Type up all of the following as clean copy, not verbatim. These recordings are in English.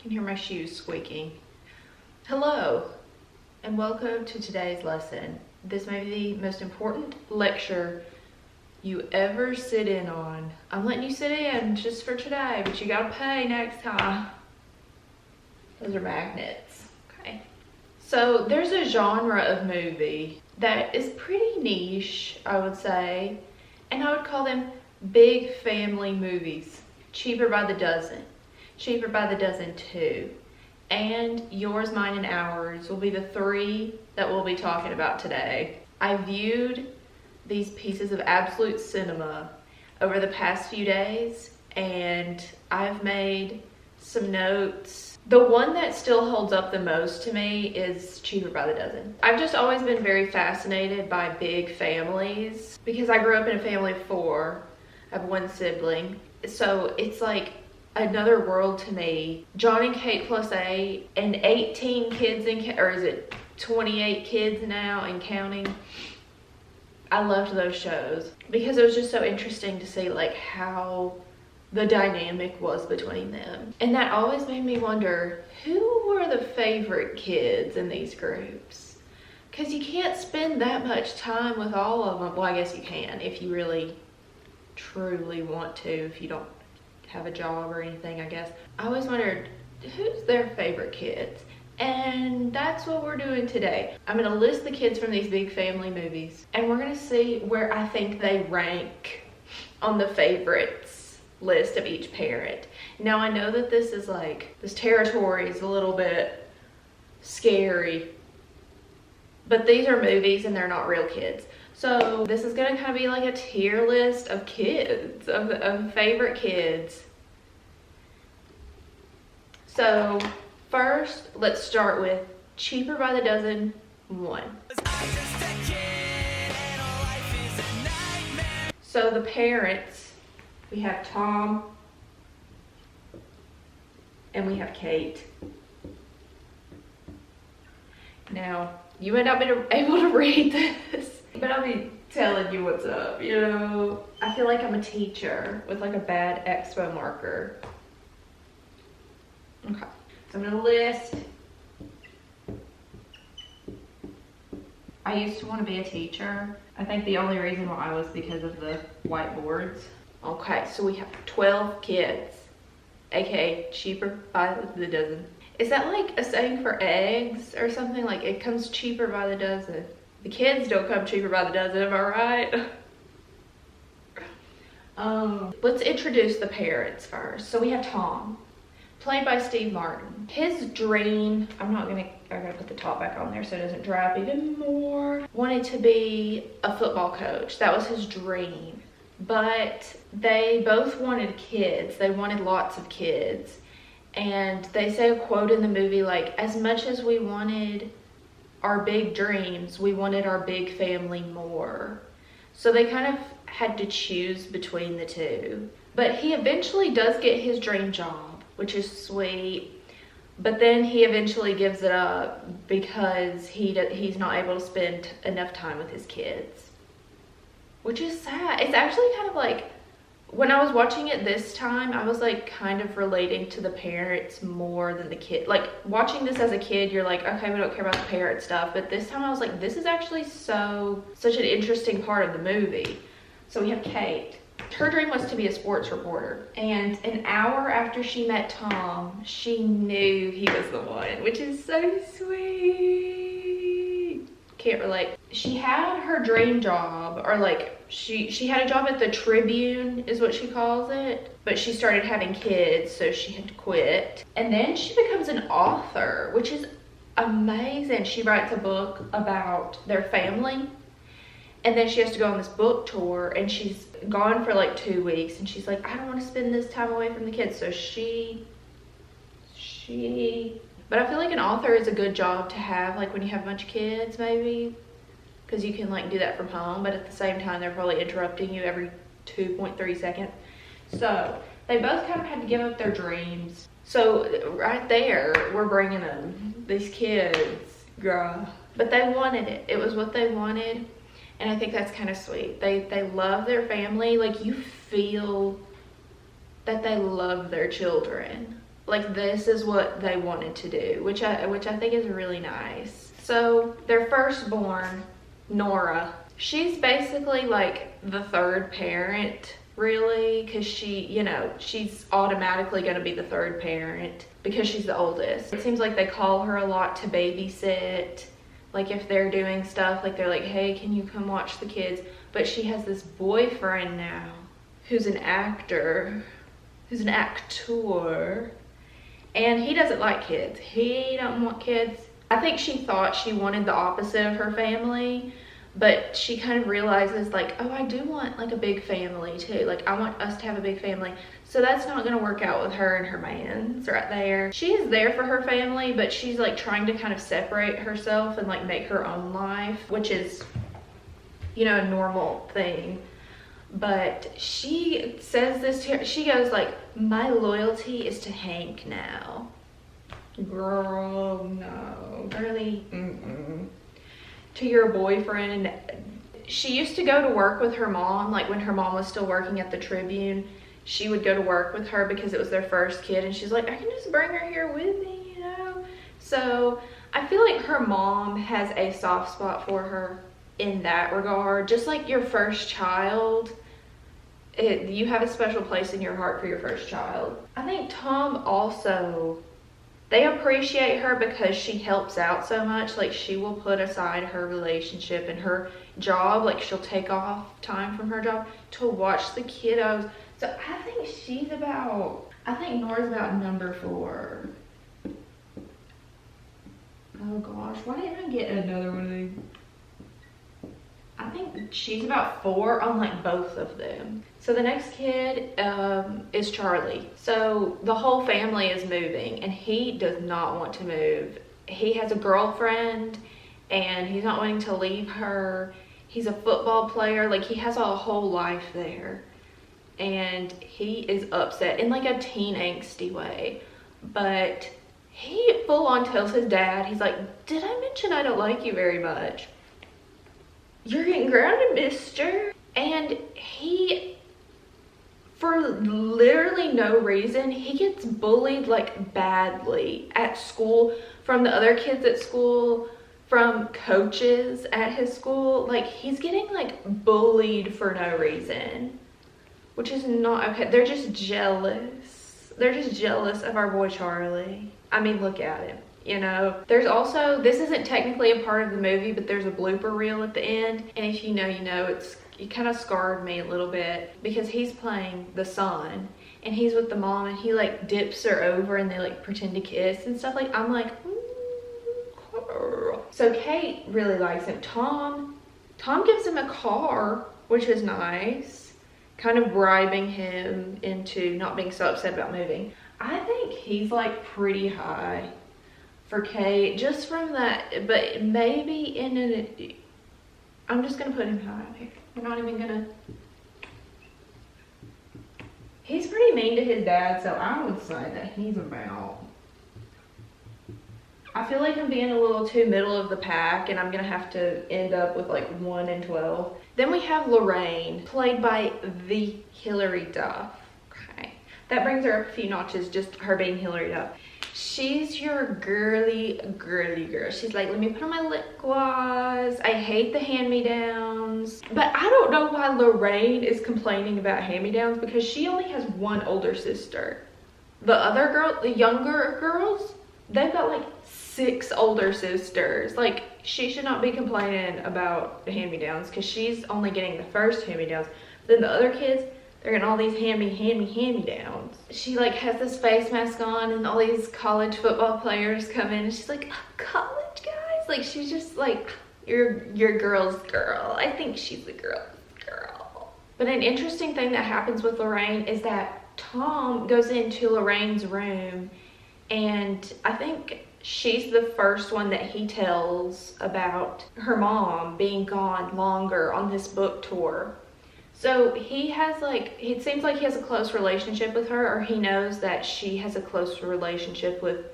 can hear my shoes squeaking. Hello, and welcome to today's lesson. This may be the most important lecture you ever sit in on. I'm letting you sit in just for today, but you gotta pay next time. Those are magnets, okay? So there's a genre of movie that is pretty niche, I would say, and I would call them big family movies. Cheaper by the Dozen, Cheaper by the Dozen 2, and Yours, Mine, and Ours will be the three that we'll be talking about today. I viewed these pieces of absolute cinema over the past few days, and I've made some notes. The one that still holds up the most to me is Cheaper by the Dozen. I've just always been very fascinated by big families because I grew up in a family of 4. I have 1 sibling. So it's like another world to me. John and Kate plus 8 and 18 kids, or is it 28 kids now and counting? I loved those shows because it was just so interesting to see like how the dynamic was between them. And that always made me wonder, who were the favorite kids in these groups? Because you can't spend that much time with all of them. Well, I guess you can if you really truly want to, if you don't have a job or anything, I guess. I always wondered, who's their favorite kids? And that's what we're doing today. I'm gonna list the kids from these big family movies, and we're gonna see where I think they rank on the favorites list of each parent. Now I know that this territory is a little bit scary, but these are movies and they're not real kids. So this is gonna kind of be like a tier list of kids, of favorite kids. So first, let's start with Cheaper by the Dozen 1. So the parents, we have Tom and we have Kate. Now, you may not be able to read this, but I'll be telling you what's up, you know? I feel like I'm a teacher with like a bad expo marker. Okay, so I'm gonna list. I used to want to be a teacher. I think the only reason why was because of the whiteboards. Okay, so we have 12 kids, aka Cheaper by the Dozen. Is that like a saying for eggs or something? Like it comes cheaper by the dozen. The kids don't come cheaper by the dozen, am I right? Let's introduce the parents first. So we have Tom, played by Steve Martin. His dream, I gotta put the top back on there so it doesn't dry up even more. Wanted to be a football coach. That was his dream. But they both wanted kids. They wanted lots of kids. And they say a quote in the movie like, as much as we wanted our big dreams, we wanted our big family more. So they kind of had to choose between the two. But he eventually does get his dream job, which is sweet. But then he eventually gives it up because he's not able to spend enough time with his kids, which is sad. It's actually kind of like, when I was watching it this time, I was like kind of relating to the parents more than the kid. Like watching this as a kid, you're like, okay, we don't care about the parent stuff. But this time I was like, this is actually such an interesting part of the movie. So we have Kate. Her dream was to be a sports reporter. And an hour after she met Tom, she knew he was the one, which is so sweet. Can't relate. She had her dream job, or like she had a job at the Tribune is what she calls it, but she started having kids, so she had to quit. And then she becomes an author, which is amazing. She writes a book about their family, and then she has to go on this book tour, and she's gone for like 2 weeks, and she's like, I don't want to spend this time away from the kids. So but I feel like an author is a good job to have, like when you have a bunch of kids, maybe, because you can like do that from home, but at the same time, they're probably interrupting you every 2.3 seconds. So they both kind of had to give up their dreams. So right there, we're bringing them, these kids, girl. But they wanted it. It was what they wanted. And I think that's kind of sweet. They love their family. Like you feel that they love their children. Like, this is what they wanted to do, which I think is really nice. So their firstborn, Nora, she's basically like the third parent, really, because she, you know, she's automatically going to be the third parent because she's the oldest. It seems like they call her a lot to babysit. Like, if they're doing stuff, like, they're like, hey, can you come watch the kids? But she has this boyfriend now who's an actor, and he doesn't like kids. He don't want kids. I think she thought she wanted the opposite of her family, but she kind of realizes, like, oh, I do want like a big family too. Like, I want us to have a big family. So that's not gonna work out with her and her man's right there. She is there for her family, but she's like trying to kind of separate herself and like make her own life, which is, you know, a normal thing. But she says this to her, she goes like, my loyalty is to Hank now. Girl, no, really, to your boyfriend. She used to go to work with her mom, like when her mom was still working at the Tribune. She would go to work with her because it was their first kid, and she's like, I can just bring her here with me, you know? So I feel like her mom has a soft spot for her in that regard. Just like your first child, you have a special place in your heart for your first child. I think Tom also, they appreciate her because she helps out so much. Like, she will put aside her relationship and her job. Like, she'll take off time from her job to watch the kiddos. So I think Nora's about number 4. Oh gosh, why didn't I get another one of these? I think she's about 4 on like both of them. So the next kid is Charlie. So the whole family is moving and he does not want to move. He has a girlfriend and he's not wanting to leave her. He's a football player. Like, he has a whole life there. And he is upset in like a teen angsty way. But he full on tells his dad, he's like, did I mention I don't like you very much? You're getting grounded, mister. And he, for literally no reason, he gets bullied like badly at school from the other kids at school, from coaches at his school. Like, he's getting like bullied for no reason, which is not okay. They're just jealous. They're just jealous of our boy Charlie. I mean, look at him. You know, there's also, this isn't technically a part of the movie, but there's a blooper reel at the end. And if you know, you know, it kind of scarred me a little bit because he's playing the son and he's with the mom and he like dips her over and they like pretend to kiss and stuff. Like, I'm like, girl. So Kate really likes him. Tom gives him a car, which is nice, kind of bribing him into not being so upset about moving. I think he's like pretty high for Kate, just from that, but maybe I'm just gonna put him high up here. We're not even gonna. He's pretty mean to his dad, so I would say that he's about. I feel like I'm being a little too middle of the pack, and I'm gonna have to end up with like 1 and 12. Then we have Lorraine, played by the Hilary Duff. Okay, that brings her up a few notches, just her being Hilary Duff. She's your girly girl. She's like, let me put on my lip gloss. I hate the hand-me-downs. But I don't know why Lorraine is complaining about hand-me-downs because she only has 1 older sister. The other girl, the younger girls, they've got like 6 older sisters. Like, she should not be complaining about the hand-me-downs because she's only getting the first hand-me-downs. Then the other kids, they're getting all these hand-me-downs. She like has this face mask on and all these college football players come in and she's like, oh, college guys? Like, she's just like, your girl's girl. I think she's a girl's girl. But an interesting thing that happens with Lorraine is that Tom goes into Lorraine's room and I think she's the first one that he tells about her mom being gone longer on this book tour. So he has like, it seems like he has a close relationship with her, or he knows that she has a close relationship with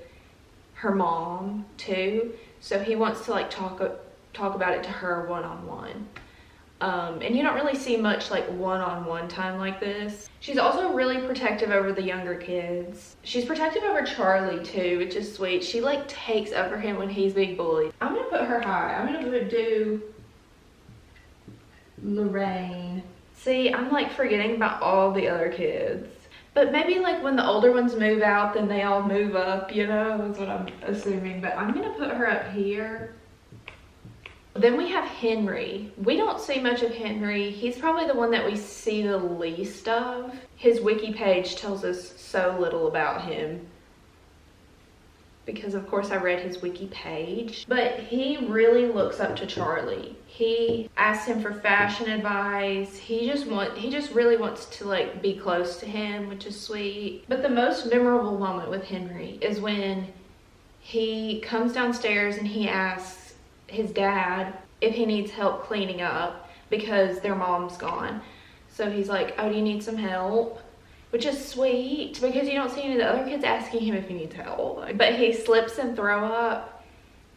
her mom too. So he wants to like talk about it to her one-on-one. And you don't really see much like one-on-one time like this. She's also really protective over the younger kids. She's protective over Charlie too, which is sweet. She like takes over him when he's being bullied. I'm gonna put her high. I'm gonna do Lorraine. See, I'm like forgetting about all the other kids. But maybe like when the older ones move out, then they all move up, you know, is what I'm assuming. But I'm gonna put her up here. Then we have Henry. We don't see much of Henry. He's probably the one that we see the least of. His wiki page tells us so little about him, because of course I read his wiki page. But he really looks up to Charlie. He asks him for fashion advice. He just really wants to like be close to him, which is sweet. But the most memorable moment with Henry is when he comes downstairs and he asks his dad if he needs help cleaning up because their mom's gone. So he's like, oh, do you need some help? Which is sweet because you don't see any of the other kids asking him if he needs help. But he slips and throw up,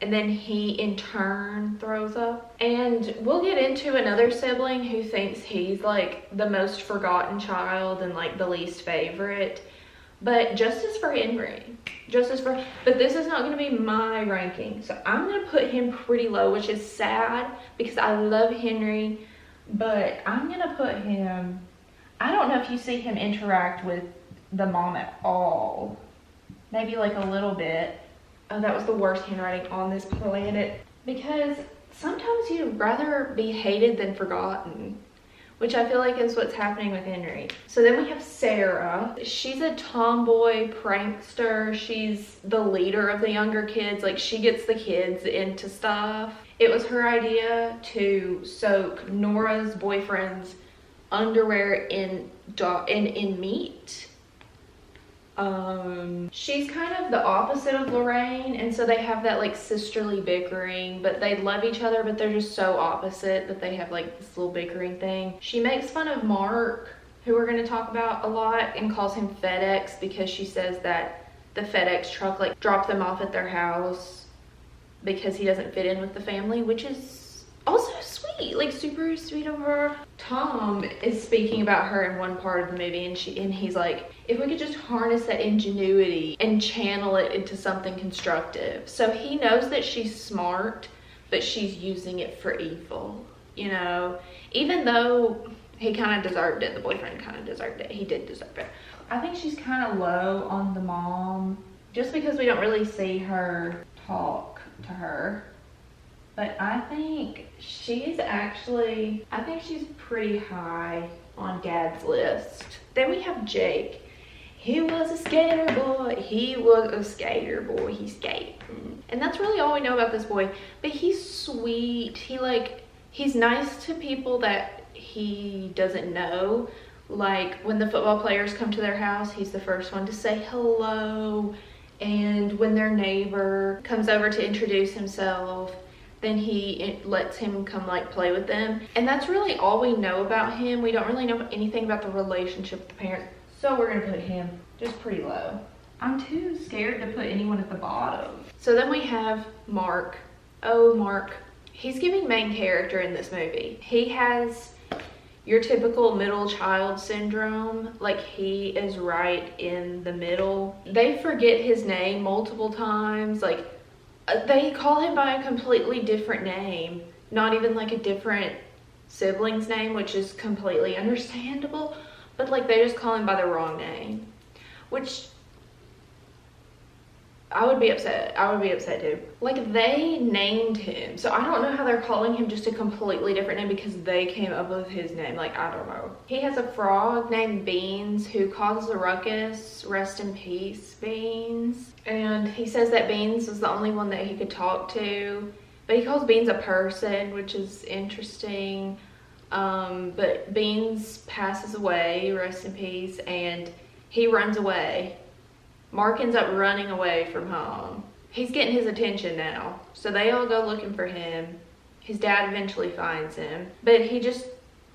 and then he in turn throws up. And we'll get into another sibling who thinks he's like the most forgotten child and like the least favorite. But justice for Henry. But this is not going to be my ranking. So I'm going to put him pretty low, which is sad because I love Henry. But I'm going to put him, I don't know if you see him interact with the mom at all. Maybe like a little bit. Oh, that was the worst handwriting on this planet. Because sometimes you'd rather be hated than forgotten, which I feel like is what's happening with Henry. So then we have Sarah. She's a tomboy prankster. She's the leader of the younger kids. Like, she gets the kids into stuff. It was her idea to soak Nora's boyfriend's underwear in meat. She's kind of the opposite of Lorraine, and so they have that like sisterly bickering, but they love each other, but they're just so opposite that they have like this little bickering thing. She makes fun of Mark, who we're going to talk about a lot, and calls him FedEx because she says that the FedEx truck like dropped them off at their house because he doesn't fit in with the family, which is also sweet, like super sweet of her. Tom is speaking about her in one part of the movie, and he's like, if we could just harness that ingenuity and channel it into something constructive. So he knows that she's smart, but she's using it for evil, you know? Even though he kind of deserved it, the boyfriend kind of deserved it. He did deserve it. I think she's kind of low on the mom, just because we don't really see her talk to her. But I think she's pretty high on Dad's list. Then we have Jake. He was a skater boy. He skated. And that's really all we know about this boy. But he's sweet. He's nice to people that he doesn't know. Like when the football players come to their house, he's the first one to say hello. And when their neighbor comes over to introduce himself, then he lets him come like play with them. And that's really all we know about him. We don't really know anything about the relationship with the parents. So we're gonna put him just pretty low. I'm too scared to put anyone at the bottom. So then we have Mark. Oh, Mark. He's giving main character in this movie. He has your typical middle child syndrome. Like, he is right in the middle. They forget his name multiple times. Like, they call him by a completely different name, not even like a different sibling's name, which is completely understandable, but like they just call him by the wrong name, which I would be upset too. Like, they named him, so I don't know how they're calling him just a completely different name because they came up with his name. Like, I don't know. He has a frog named Beans who causes a ruckus. Rest in peace, Beans. And he says that Beans was the only one that he could talk to, but he calls Beans a person, which is interesting. But Beans passes away, rest in peace, and he runs away. Mark ends up running away from home. He's getting his attention now, so they all go looking for him. His dad eventually finds him, but he just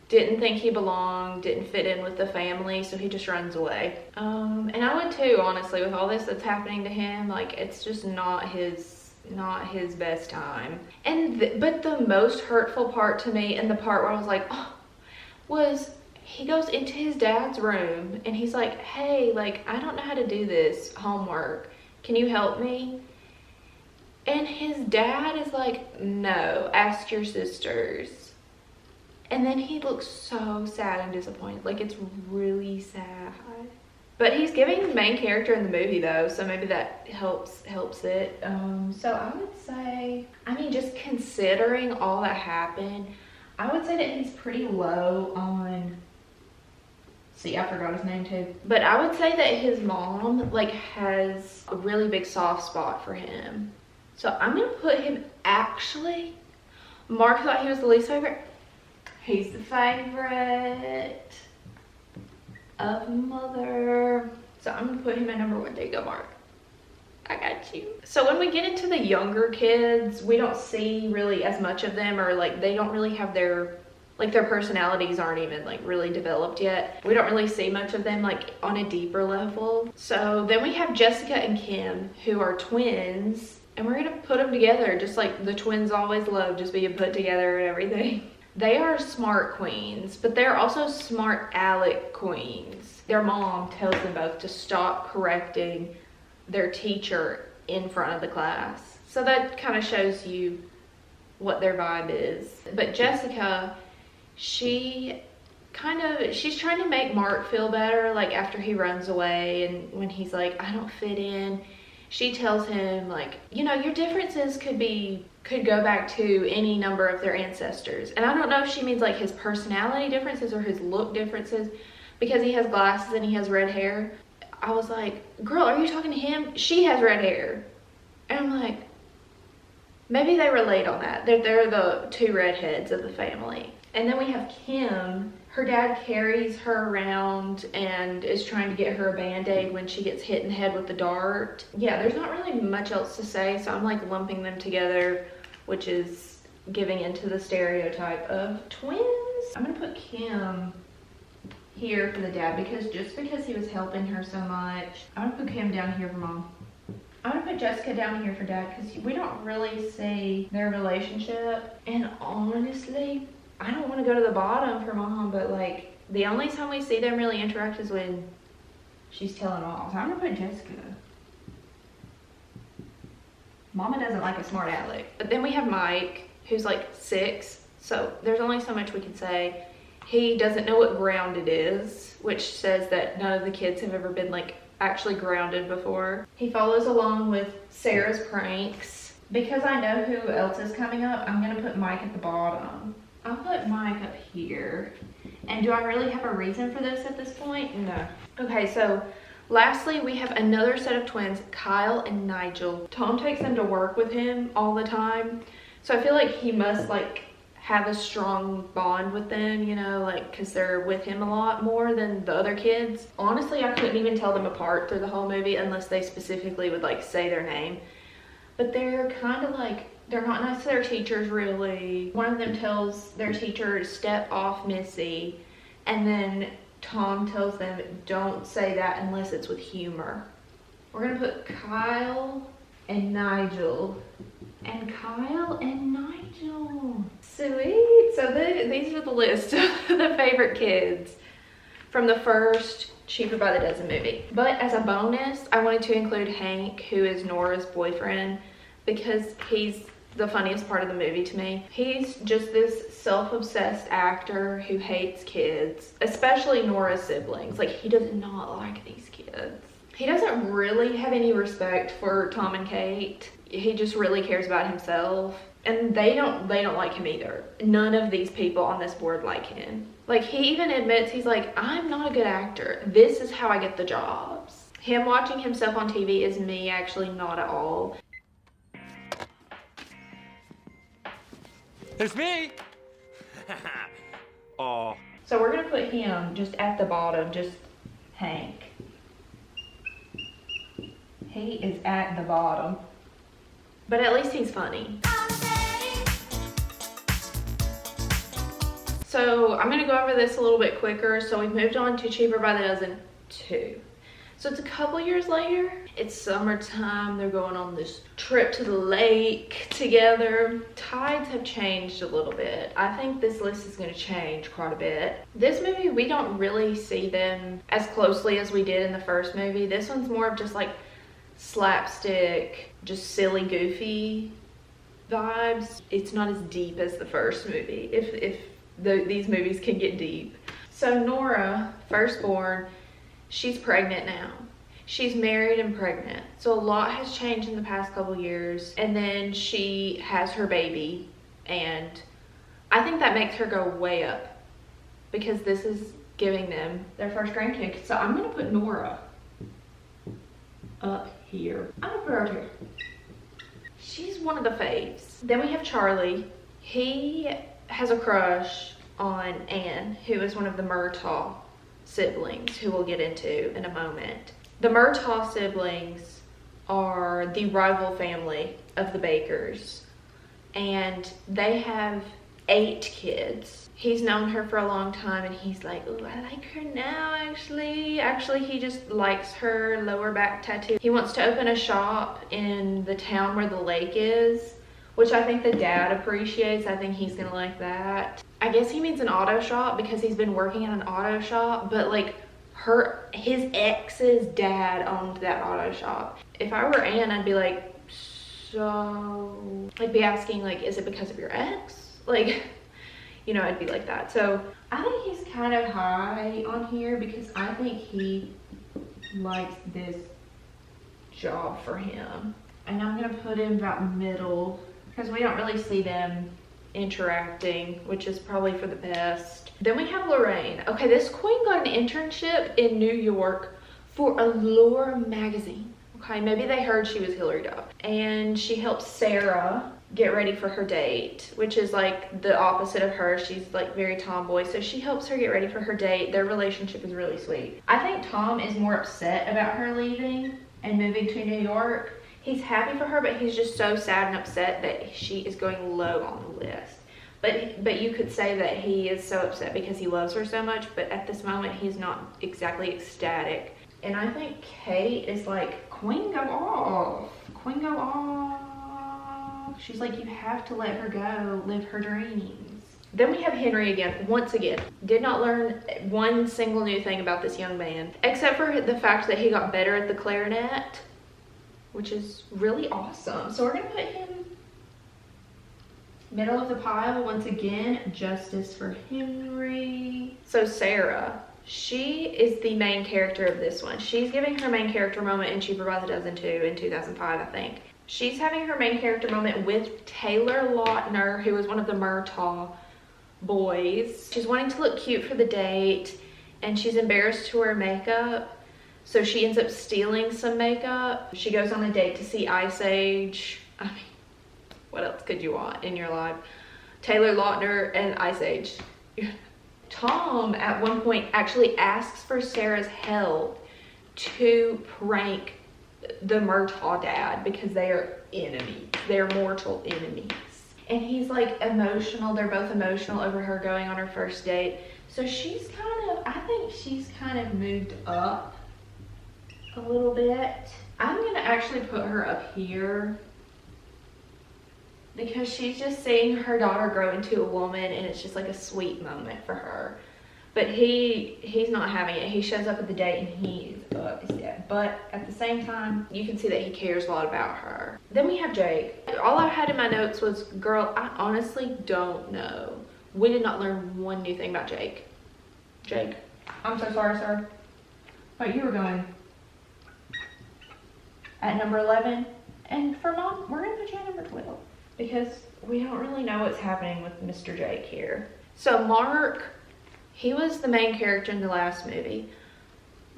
didn't think he belonged, didn't fit in with the family, so he just runs away. And I would too, honestly, with all this that's happening to him. Like, it's just not his not his best time. And but the most hurtful part to me, and the part where I was like, oh, was he goes into his dad's room and he's like, hey, like, I don't know how to do this homework. Can you help me? And his dad is like, no, ask your sisters. And then he looks so sad and disappointed. Like, it's really sad. But he's giving the main character in the movie though, so maybe that helps it. So I would say, I mean, just considering all that happened, I would say that he's pretty low on, see, I forgot his name too. But I would say that his mom, like, has a really big soft spot for him. So I'm gonna put him, actually, Mark thought he was the least favorite. He's the favorite of Mother. So I'm gonna put him at number 1. There you go, Mark. I got you. So when we get into the younger kids, we don't see really as much of them, or like they don't really have their, like their personalities aren't even like really developed yet. We don't really see much of them like on a deeper level. So then we have Jessica and Kim, who are twins, and we're gonna put them together just like the twins always love, just being put together and everything. They are smart queens, but they're also smart aleck queens. Their mom tells them both to stop correcting their teacher in front of the class. So that kind of shows you what their vibe is. But Jessica, she's trying to make Mark feel better, like after he runs away and when he's like, I don't fit in. She tells him like, you know, your differences could go back to any number of their ancestors. And I don't know if she means like his personality differences or his look differences, because he has glasses and he has red hair. I was like, girl, are you talking to him? She has red hair. And I'm like, maybe they relate on that. They're the two redheads of the family. And then we have Kim. Her dad carries her around and is trying to get her a Band-Aid when she gets hit in the head with the dart. Yeah, there's not really much else to say, so I'm like lumping them together, which is giving into the stereotype of twins. I'm gonna put Kim here for the dad, because he was helping her so much. I'm gonna put Kim down here for mom. I'm gonna put Jessica down here for dad, because we don't really see their relationship. And honestly, I don't want to go to the bottom for mom, but like the only time we see them really interact is when she's telling all. So I'm gonna put Jessica. Mama doesn't like a smart aleck. But then we have Mike, who's like 6. So there's only so much we can say. He doesn't know what grounded is, which says that none of the kids have ever been like actually grounded before. He follows along with Sarah's pranks. Because I know who else is coming up, I'm gonna put Mike at the bottom. I'll put Mike up here. And do I really have a reason for this at this point? No. Okay, so lastly, we have another set of twins, Kyle and Nigel. Tom takes them to work with him all the time. So I feel like he must like have a strong bond with them, you know, like, cause they're with him a lot more than the other kids. Honestly, I couldn't even tell them apart through the whole movie unless they specifically would like say their name. But they're kind of like, they're not nice to their teachers really. One of them tells their teacher to step off Missy, and then Tom tells them don't say that unless it's with humor. We're gonna put Kyle and Nigel. And Kyle and Nigel. Sweet. So these are the list of the favorite kids from the first Cheaper by the Dozen movie. But as a bonus, I wanted to include Hank, who is Nora's boyfriend, because he's the funniest part of the movie to me. He's just this self-obsessed actor who hates kids, especially Nora's siblings. Like, he does not like these kids. He doesn't really have any respect for Tom and Kate. He just really cares about himself. And they don't like him either. None of these people on this board like him. Like, he even admits, he's like, I'm not a good actor. This is how I get the jobs. Him watching himself on TV is me actually not at all. It's me! Aw. So we're gonna put him just at the bottom, just Hank. He is at the bottom. But at least he's funny. So I'm gonna go over this a little bit quicker. So we've moved on to Cheaper by the Dozen 2. So it's a couple years later. It's summertime. They're going on this trip to the lake together. Tides have changed a little bit. I think this list is going to change quite a bit. This movie, we don't really see them as closely as we did in the first movie. This one's more of just like slapstick, just silly, goofy vibes. It's not as deep as the first movie, if these movies can get deep. So Nora, firstborn, she's pregnant now. She's married and pregnant. So a lot has changed in the past couple years. And then she has her baby. And I think that makes her go way up, because this is giving them their first grandkid. So I'm gonna put Nora up here. I'm gonna put her up here. She's one of the faves. Then we have Charlie. He has a crush on Anne, who is one of the Murtaugh siblings, who we'll get into in a moment. The Murtaugh siblings are the rival family of the Bakers, and they have 8 kids. He's known her for a long time, and he's like, "Ooh, I like her now, actually." Actually, he just likes her lower back tattoo. He wants to open a shop in the town where the lake is, which I think the dad appreciates. I think he's gonna like that. I guess he means an auto shop, because he's been working at an auto shop, but like his ex's dad owned that auto shop. If I were Anne, I'd be like, so, I'd be asking like, is it because of your ex? Like, you know, I'd be like that. So I think he's kind of high on here, because I think he likes this job for him. And I'm gonna put him about middle, because we don't really see them interacting, which is probably for the best. Then we have Lorraine. Okay, this queen got an internship in New York for Allure magazine. Okay, maybe they heard she was Hillary Duff. And she helps Sarah get ready for her date, which is like the opposite of her. She's like very tomboy, so she helps her get ready for her date. Their relationship is really sweet. I think Tom is more upset about her leaving and moving to New York. He's happy for her, but he's just so sad and upset that she is going low on the list. But you could say that he is so upset because he loves her so much, but at this moment he's not exactly ecstatic. And I think Kate is like, "Queen, go off. Queen, go off." She's like, you have to let her go, live her dreams. Then we have Henry again, once again. Did not learn one single new thing about this young man, except for the fact that he got better at the clarinet, which is really awesome. So we're gonna put him middle of the pile once again. Justice for Henry. So Sarah, she is the main character of this one. She's giving her main character moment in Cheaper by the Dozen too, in 2005, I think. She's having her main character moment with Taylor Lautner, who is one of the Murtaugh boys. She's wanting to look cute for the date, and she's embarrassed to wear makeup, so she ends up stealing some makeup. She goes on a date to see Ice Age. I mean, what else could you want in your life? Taylor Lautner and Ice Age. Tom at one point actually asks for Sarah's help to prank the Murtaugh dad, because they are enemies. They're mortal enemies. And he's like emotional. They're both emotional over her going on her first date. So she's kind of, I think she's kind of moved up a little bit. I'm gonna actually put her up here, because she's just seeing her daughter grow into a woman, and it's just like a sweet moment for her. But he's not having it. He shows up at the date and he's upset. But at the same time, you can see that he cares a lot about her. Then we have Jake. All I had in my notes was, girl, I honestly don't know. We did not learn one new thing about Jake. Jake, I'm so sorry, sir. But you were going at number 11. And for mom, we're gonna put you at number 12, because we don't really know what's happening with Mr. Jake here. So Mark, he was the main character in the last movie,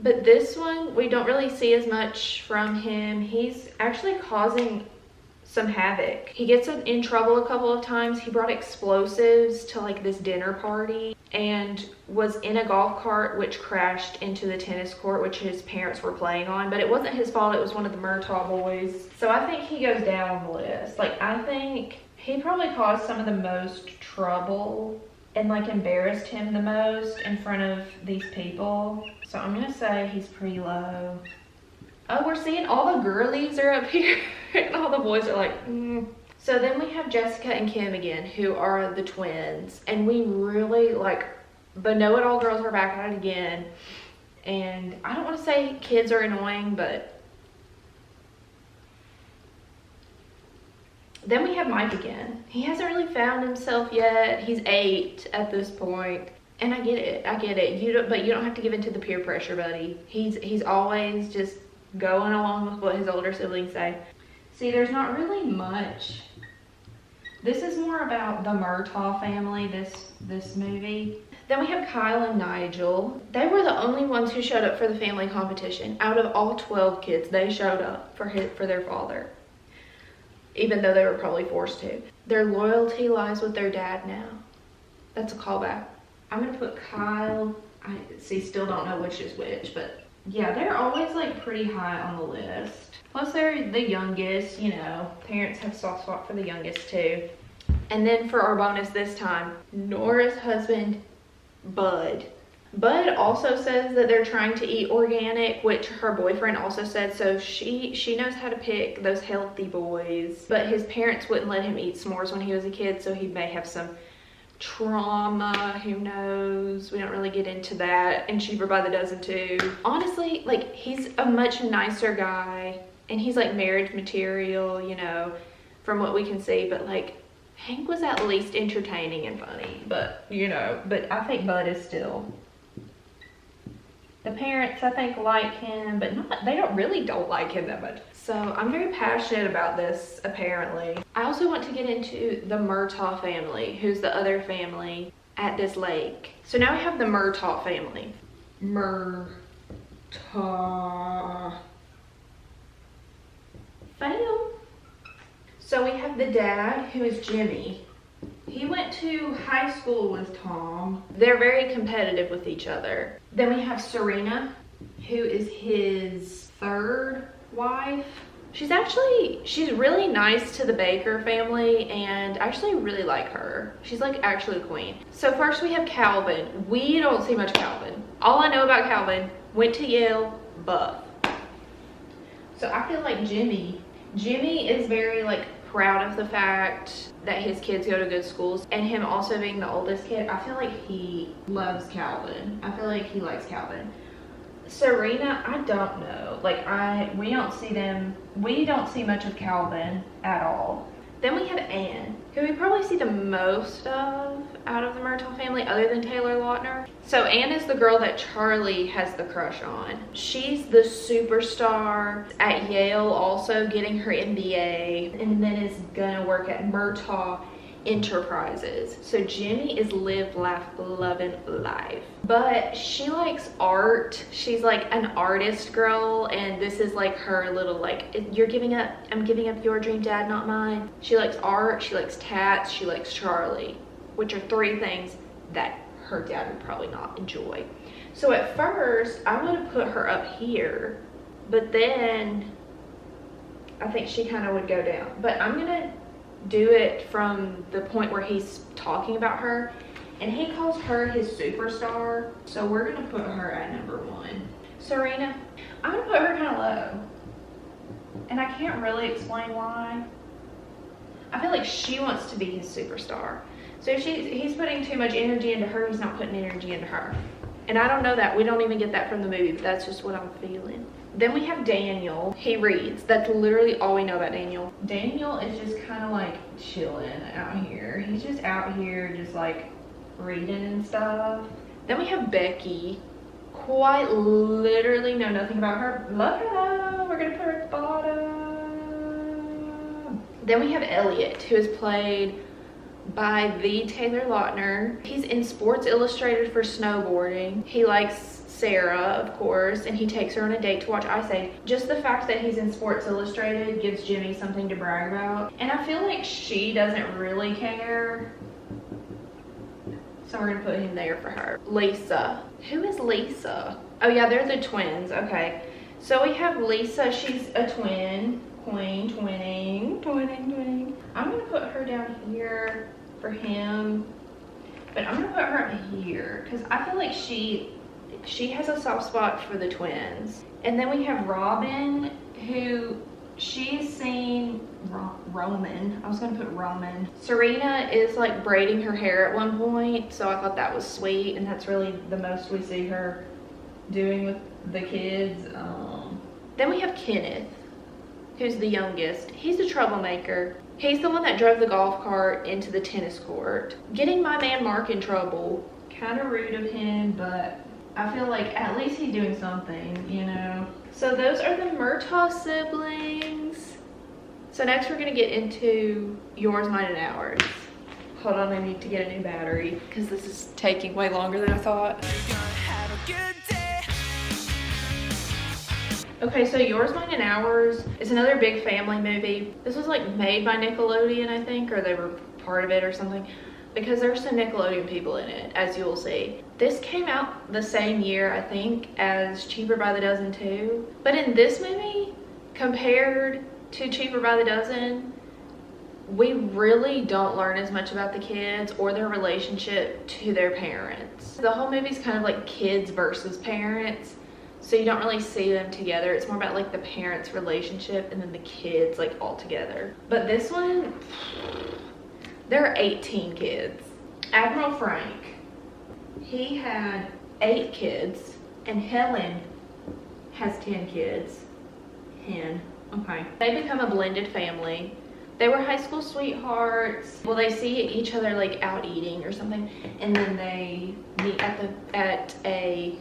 but this one we don't really see as much from him. He's actually causing some havoc. He gets in trouble a couple of times. He brought explosives to like this dinner party and was in a golf cart which crashed into the tennis court which his parents were playing on, but it wasn't his fault. It was one of the Murtaugh boys. So I think he goes down on the list. Like, I think he probably caused some of the most trouble, and like embarrassed him the most in front of these people. So I'm gonna say he's pretty low. Oh, we're seeing all the girlies are up here and all the boys are like, So then we have Jessica and Kim again, who are the twins. And we really like, the know-it-all girls are back at it again. And I don't want to say kids are annoying, but then we have Mike again. He hasn't really found himself yet. He's 8 at this point. And I get it. But you don't have to give in to the peer pressure, buddy. He's always just going along with what his older siblings say. See, there's not really much. This is more about the Murtaugh family, this movie. Then we have Kyle and Nigel. They were the only ones who showed up for the family competition. Out of all 12 kids, they showed up for their father, even though they were probably forced to. Their loyalty lies with their dad now. That's a callback. I'm gonna put Kyle. I still don't know which is which, but yeah, they're always like pretty high on the list. Plus they're the youngest, you know, parents have soft spot for the youngest too. And then for our bonus this time, Nora's husband, Bud. Bud also says that they're trying to eat organic, which her boyfriend also said, so she knows how to pick those healthy boys. But his parents wouldn't let him eat s'mores when he was a kid, so he may have some trauma, who knows. We don't really get into that. And Cheaper by the Dozen too. Honestly, like, he's a much nicer guy, and he's like marriage material, you know, from what we can see. But like, Hank was at least entertaining and funny, but you know, but I think Bud is still. The parents, I think, like him, but they don't like him that much. So I'm very passionate about this, apparently. I also want to get into the Murtaugh family, who's the other family at this lake. So now we have the Murtaugh family. Murtaugh. Fail. So we have the dad, who is Jimmy. He went to high school with Tom. They're very competitive with each other. Then we have Serena, who is his third wife. She's really nice to the Baker family, and I actually really like her. She's like actually a queen. So first we have Calvin. We don't see much Calvin. All I know about Calvin, went to Yale, buff. So I feel like Jimmy is very like proud of the fact that his kids go to good schools, and him also being the oldest kid, I feel like he loves Calvin. I feel like he likes Calvin. Serena, I don't know. Like, we don't see much of Calvin at all. Then we have Anne, who we probably see the most of out of the Murtaugh family, other than Taylor Lautner. So Anne is the girl that Charlie has the crush on. She's the superstar at Yale, also getting her MBA, and then is gonna work at Murtaugh Enterprises. So Jimmy is live, laugh, loving life. But she likes art. She's like an artist girl, and this is like her little like, I'm giving up your dream, dad, not mine. She likes art, she likes tats, she likes Charlie, which are 3 things that her dad would probably not enjoy. So at first I want to put her up here, but then I think she kind of would go down. But I'm gonna do it from the point where he's talking about her, and he calls her his superstar, so we're gonna put her at number 1. Serena, I'm gonna put her kind of low, and I can't really explain why. I feel like she wants to be his superstar, so if he's putting too much energy into her, he's not putting energy into her. And I don't know that, we don't even get that from the movie, but that's just what I'm feeling. Then we have Daniel. He reads. That's literally all we know about Daniel. Daniel is just kind of like chilling out here. He's just out here just like reading and stuff. Then we have Becky. Quite literally know nothing about her. Love her though. We're gonna put her at the bottom. Then we have Elliot, who is played by the Taylor Lautner. He's in Sports Illustrated for snowboarding. He likes Sarah, of course, and he takes her on a date to watch Ice Age. Just the fact that he's in Sports Illustrated gives Jimmy something to brag about. And I feel like she doesn't really care, so we're gonna put him there for her. Lisa. Who is Lisa? Oh yeah, they're the twins. Okay. So we have Lisa. She's a twin. Queen, twinning. I'm gonna put her down here for him. but I'm gonna put her here because I feel like she has a soft spot for the twins. And then we have Robin, who she's seen Roman. I was gonna put Roman. Serena is like braiding her hair at one point, so I thought that was sweet, and that's really the most we see her doing with the kids. Then we have Kenneth, who's the youngest. He's a troublemaker. He's the one that drove the golf cart into the tennis court, getting my man Mark in trouble. Kind of rude of him, but I feel like at least he's doing something, you know? So those are the Murtaugh siblings. So next we're gonna get into yours, mine, and ours. Hold on, I need to get a new battery because this is taking way longer than I thought. Okay, so Yours, Mine, and Ours is another big family movie. This was like made by Nickelodeon, I think, or they were part of it or something, because there's some Nickelodeon people in it, as you will see. This came out the same year, I think, as Cheaper by the Dozen 2. But in this movie, compared to Cheaper by the Dozen, we really don't learn as much about the kids or their relationship to their parents. The whole movie's kind of like kids versus parents. So you don't really see them together. It's more about like the parents' relationship and then the kids like all together. But this one, there are 18 kids. Admiral Frank, he had 8 kids, and Helen has 10 kids. 10, okay. They become a blended family. They were high school sweethearts. Well, they see each other like out eating or something, and then they meet at a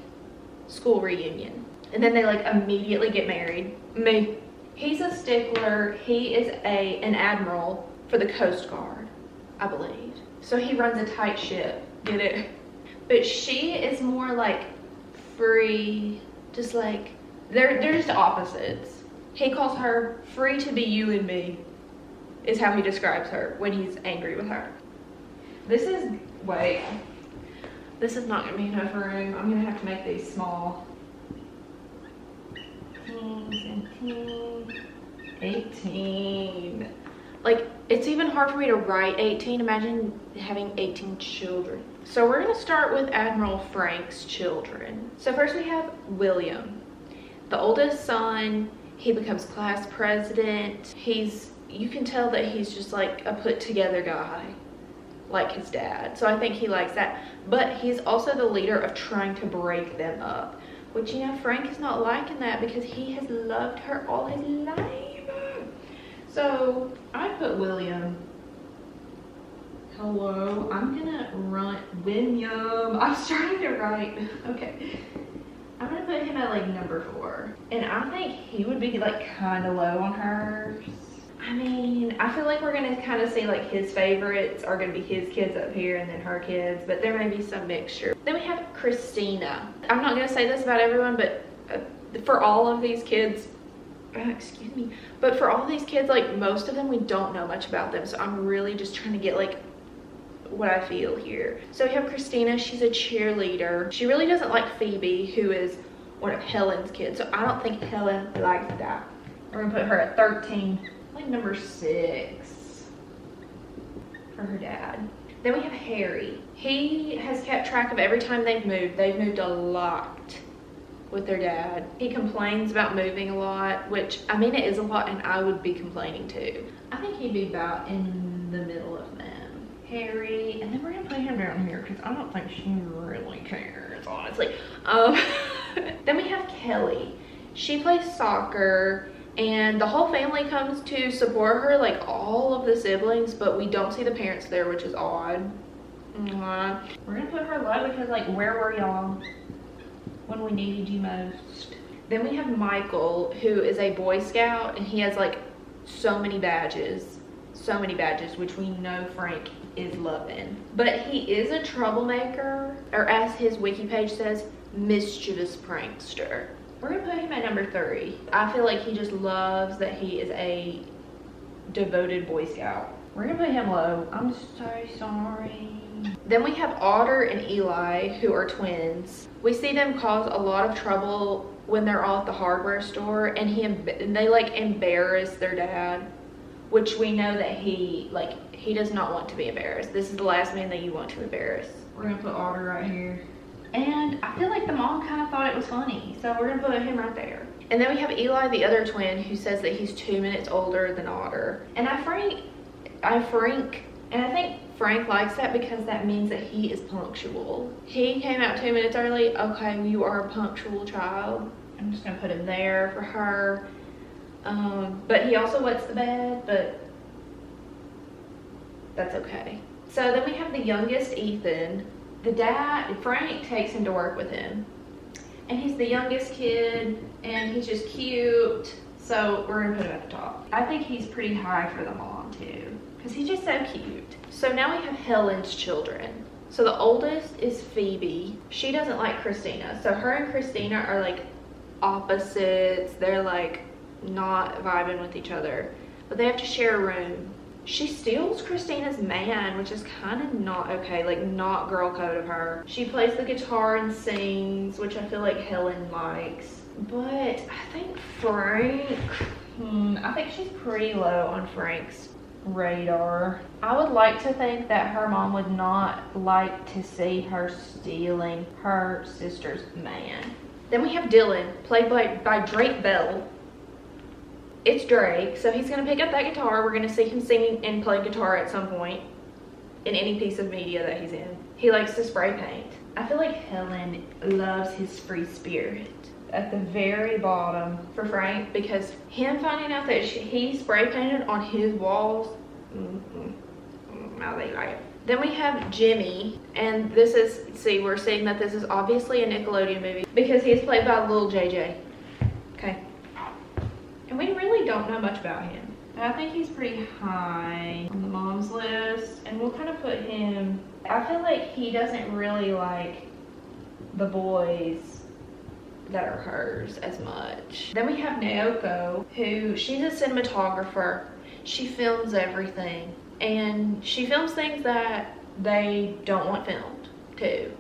school reunion, and then they like immediately get married. He's a stickler. He is an admiral for the Coast Guard, I believe. So he runs a tight ship, get it? But she is more like free, just like they're just opposites. He calls her free to be you and me, is how he describes her when he's angry with her. This is not gonna be enough room. I'm gonna have to make these small. 18. Like, it's even hard for me to write 18. Imagine having 18 children. So we're gonna start with Admiral Frank's children. So first we have William, the oldest son. He becomes class president. You can tell that he's just like a put together guy, like his dad. So I think he likes that. But he's also the leader of trying to break them up, which, you know, Frank is not liking that because he has loved her all his life. So I put William. Hello, I'm gonna run William. I'm starting to write. Okay. I'm gonna put him at like number 4. And I think he would be like kind of low on hers. I mean, I feel like we're gonna kind of see like his favorites are gonna be his kids up here and then her kids, but there may be some mixture. Then we have Christina. I'm not gonna say this about everyone, but for all of these kids, excuse me, but for all of these kids, like most of them, we don't know much about them. So I'm really just trying to get like what I feel here. So we have Christina. She's a cheerleader. She really doesn't like Phoebe, who is one of Helen's kids. So I don't think Helen likes that. We're gonna put her at 13. Like number 6 for her dad. Then we have Harry. He has kept track of every time they've moved. They've moved a lot with their dad. He complains about moving a lot, which, I mean, it is a lot, and I would be complaining too. I think he'd be about in the middle of them. Harry, and then we're gonna put him down here because I don't think she really cares, honestly. Then we have Kelly. She plays soccer, and the whole family comes to support her, like all of the siblings, but we don't see the parents there, which is odd. We're gonna put her low because, like, where were y'all when we needed you most? Then we have Michael, who is a Boy Scout, and he has like so many badges, which we know Frank is loving. But he is a troublemaker, or as his wiki page says, mischievous prankster. We're gonna put him at number 3. I feel like he just loves that he is a devoted Boy Scout. We're gonna put him low. I'm so sorry. Then we have Otter and Eli, who are twins. We see them cause a lot of trouble when they're all at the hardware store, and they like embarrass their dad which we know that he does not want to be embarrassed. This is the last man that you want to embarrass. We're gonna put Otter right here. And I feel like the mom kind of thought it was funny, so we're gonna put him right there. And then we have Eli, the other twin, who says that he's 2 minutes older than Otter. And I think Frank likes that because that means that he is punctual. He came out 2 minutes early. Okay, you are a punctual child. I'm just gonna put him there for her. But he also wets the bed, but that's okay. So then we have the youngest, Ethan. The dad, Frank, takes him to work with him. And he's the youngest kid, and he's just cute. So we're gonna put him at the top. I think he's pretty high for the mom too, because he's just so cute. So now we have Helen's children. So the oldest is Phoebe. She doesn't like Christina. So her and Christina are like opposites. They're like not vibing with each other, but they have to share a room. She steals Christina's man, which is kind of not okay, like not girl code of her. She plays the guitar and sings, which I feel like Helen likes. But I think Frank, I think she's pretty low on Frank's radar. I would like to think that her mom would not like to see her stealing her sister's man. Then we have Dylan, played by Drake Bell. It's Drake, so he's gonna pick up that guitar. We're gonna see him singing and play guitar at some point in any piece of media that he's in. He likes to spray paint. I feel like Helen loves his free spirit. At the very bottom for Frank, because him finding out that he spray painted on his walls, now they like it. Then we have Jimmy, and this is, see, we're seeing that this is obviously a Nickelodeon movie because he's played by Lil JJ. Okay. And we really don't know much about him. I think he's pretty high on the mom's list, and we'll kind of put him, I feel like he doesn't really like the boys that are hers as much. Then we have Naoko, who, she's a cinematographer. She films everything, and she films things that they don't want filmed too.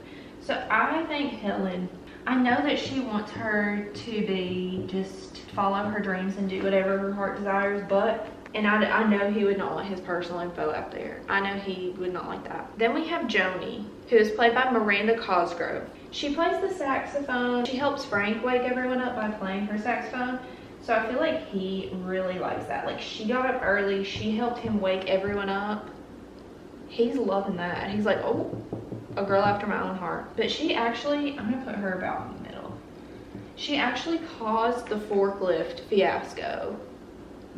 So I think Helen, I know that she wants her to be just follow her dreams and do whatever her heart desires, but, and I know he would not want his personal info out there. I know he would not like that. Then we have Joni, who is played by Miranda Cosgrove. She plays the saxophone. She helps Frank wake everyone up by playing her saxophone. So I feel like he really likes that. Like, she got up early, she helped him wake everyone up. He's loving that. He's like, oh, a girl after my own heart. But she actually, I'm gonna put her about in the middle. She actually caused the forklift fiasco,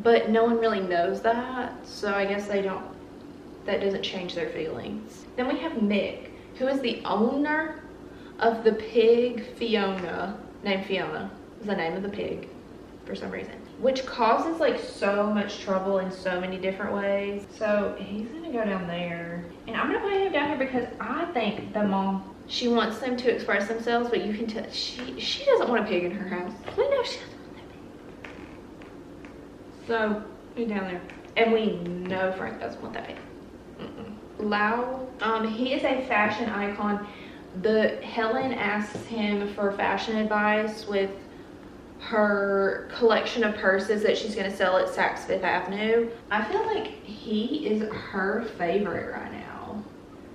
but no one really knows that. So I guess that doesn't change their feelings. Then we have Mick, who is the owner of the pig Fiona, named Fiona is the name of the pig for some reason, which causes like so much trouble in so many different ways. So he's gonna go down there, and I'm gonna put him down here because I think the mom, she wants them to express themselves, but you can tell she doesn't want a pig in her house. We know she doesn't want that pig. So he's down there, and we know Frank doesn't want that pig. Lau, he is a fashion icon. Helen asks him for fashion advice with her collection of purses that she's going to sell at Saks Fifth Avenue. I feel like he is her favorite right now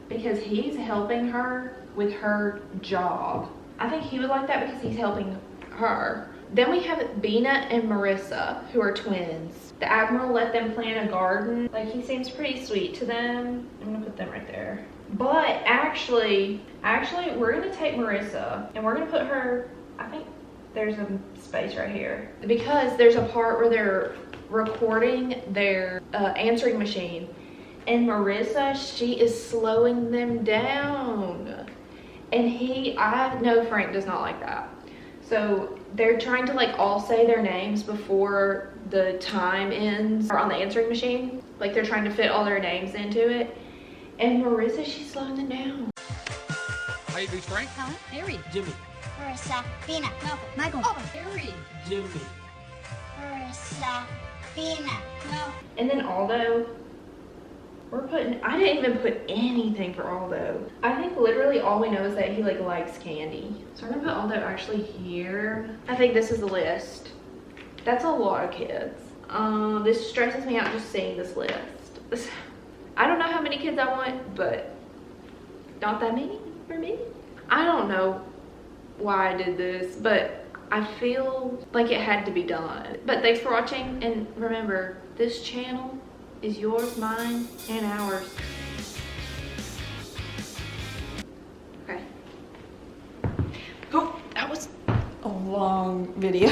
because he's helping her with her job. I think he would like that because he's helping her. Then we have Bina and Marissa, who are twins. The Admiral let them plant a garden. Like, he seems pretty sweet to them. I'm gonna put them right there. But actually, we're gonna take Marissa and we're gonna put her, I think there's a space right here, because there's a part where they're recording their answering machine, and Marissa, she is slowing them down, and I know Frank does not like that. So they're trying to like all say their names before the time ends or on the answering machine. Like, they're trying to fit all their names into it, and Marissa, she's slowing them down. How you doing, Frank? Helen, Harry, Jimmy, Marissa, Bina, Malcolm, Michael, Harry, Jimmy, Marissa, Bina, no. And then Aldo, I didn't even put anything for Aldo. I think literally all we know is that he like likes candy. So we're gonna put Aldo actually here. I think this is the list. That's a lot of kids. This stresses me out just seeing this list. I don't know how many kids I want, but not that many for me. I don't know why I did this, but I feel like it had to be done. But thanks for watching, and remember, this channel is yours, mine, and ours. Okay. Oh, that was a long video.